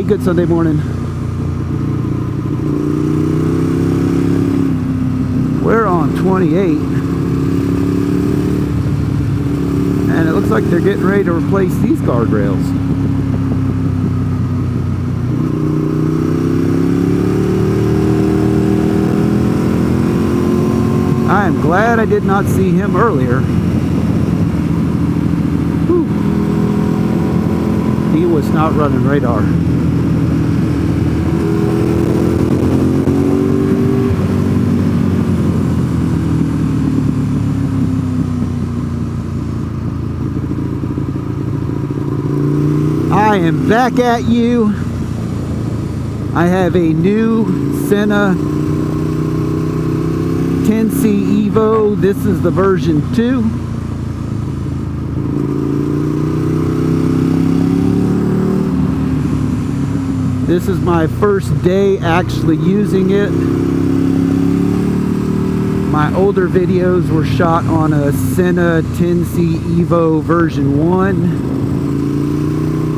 good Sunday morning. We're on 28. And it looks like they're getting ready to replace these guardrails. I am glad I did not see him earlier. Whew. He was not running radar. I am back at you. I have a new SENA 10C Evo. This is the version 2. This is my first day actually using it. My older videos were shot on a SENA 10C Evo version 1.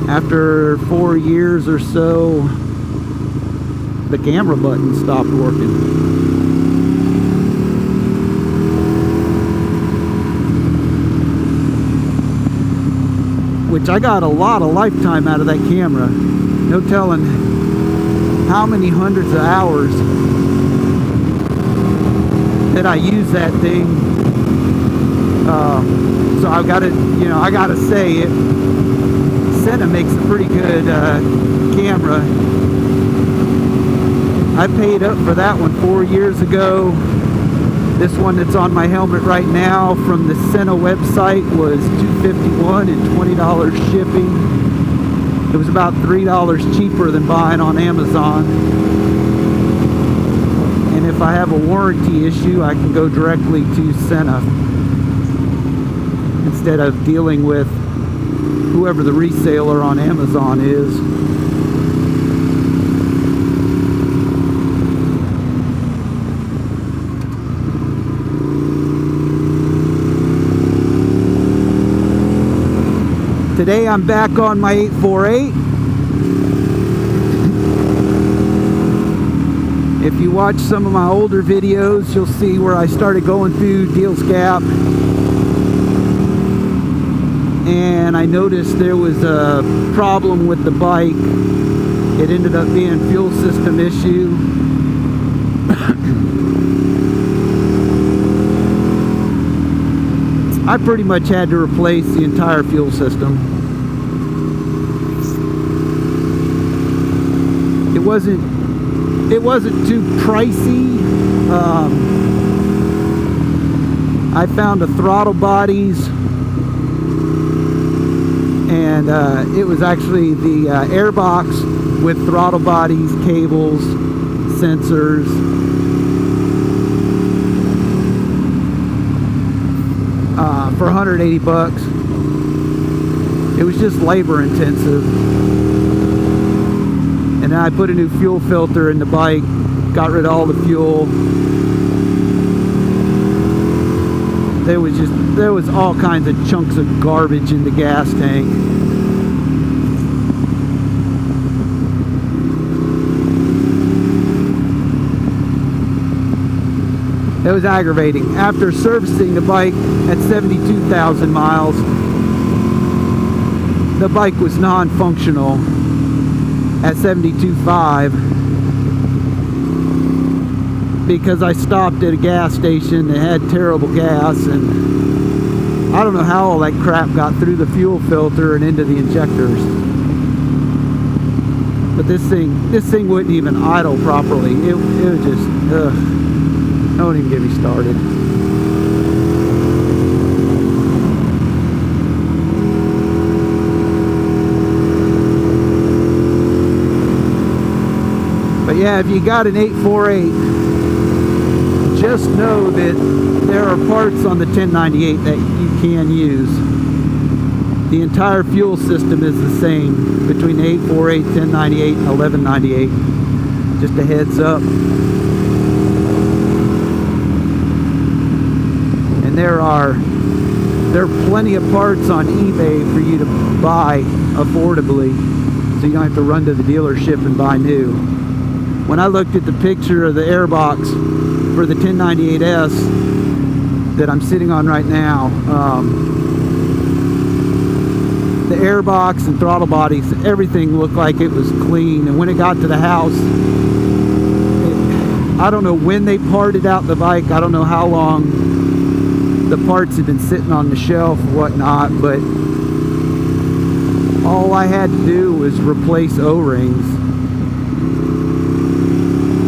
After 4 years or so, the camera button stopped working. Which I got a lot of lifetime out of that camera. No telling how many hundreds of hours that I use that thing. So I've got to, I got to say SENA makes a pretty good camera. I paid up for that one 4 years ago. This one that's on my helmet right now from the SENA website was $251 and $20 shipping. It was about $3 cheaper than buying on Amazon. And if I have a warranty issue, I can go directly to SENA instead of dealing with whoever the reseller on Amazon is. Today I'm back on my 848. If you watch some of my older videos, you'll see where I started going through Deals Gap. And I noticed there was a problem with the bike. It ended up being a fuel system issue. I pretty much had to replace the entire fuel system. It wasn't too pricey. I found a throttle bodies, and it was actually the airbox with throttle bodies, cables, sensors. For $180. It was just labor intensive. And then I put a new fuel filter in the bike, got rid of all the fuel. There was all kinds of chunks of garbage in the gas tank. It was aggravating. After servicing the bike at 72,000 miles, the bike was non-functional at 72.5 because I stopped at a gas station that had terrible gas, and I don't know how all that crap got through the fuel filter and into the injectors. But this thing wouldn't even idle properly. It was just, ugh. Don't even get me started. But yeah, if you got an 848, just know that there are parts on the 1098 that you can use. The entire fuel system is the same between the 848, 1098, and 1198. Just a heads up. And there are plenty of parts on eBay for you to buy affordably. so you don't have to run to the dealership and buy new. When I looked at the picture of the airbox for the 1098S that I'm sitting on right now, the airbox and throttle bodies, everything looked like it was clean. And when it got to the house, I don't know when they parted out the bike. I don't know how long the parts had been sitting on the shelf or whatnot, but all I had to do was replace O-rings.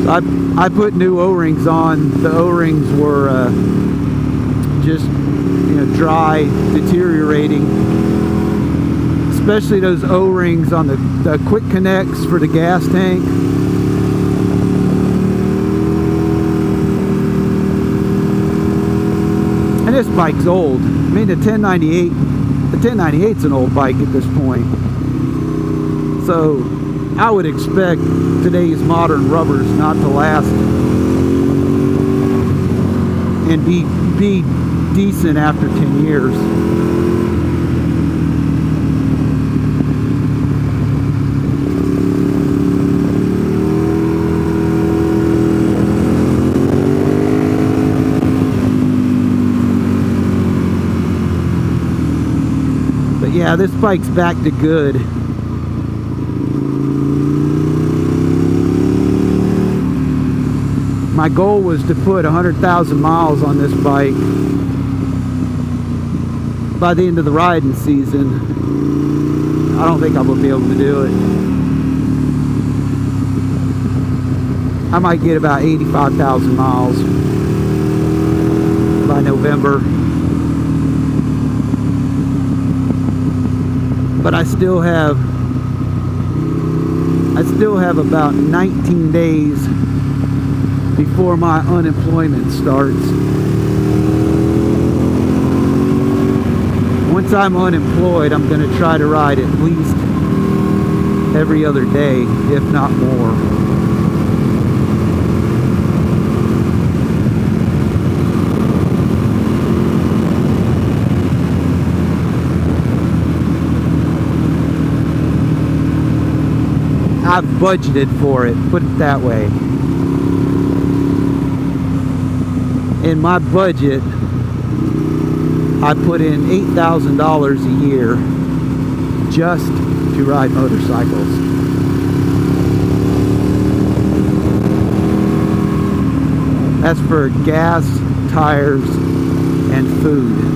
So I put new O-rings on. The O-rings were just, you know, dry, deteriorating. Especially those O-rings on the quick connects for the gas tank. And this bike's old. I mean, the 1098's an old bike at this point. So I would expect today's modern rubbers not to last and be decent after 10 years. Yeah, this bike's back to good. My goal was to put 100,000 miles on this bike by the end of the riding season. I don't think I will be able to do it. I might get about 85,000 miles by November. But I still have about 19 days before my unemployment starts. Once I'm unemployed, I'm going to try to ride at least every other day, if not more. I've budgeted for it, put it that way. In my budget, I put in $8,000 a year just to ride motorcycles. That's for gas, tires, and food.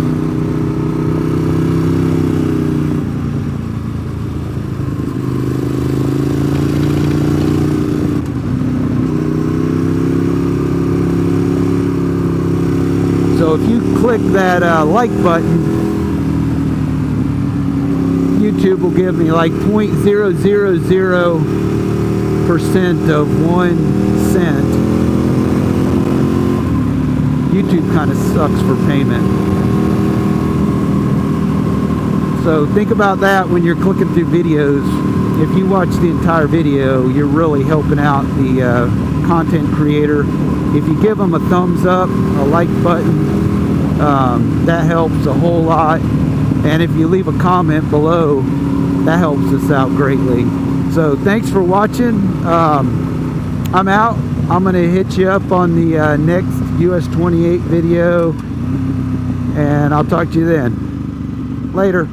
So if you click that like button, YouTube will give me like 0.000% of 1 cent. YouTube kind of sucks for payment. So think about that when you're clicking through videos. If you watch the entire video, you're really helping out the content creator. If you give them a thumbs up, a like button, that helps a whole lot. And if you leave a comment below, that helps us out greatly. So thanks for watching. I'm out. I'm going to hit you up on the next US 28 video, and I'll talk to you then. Later.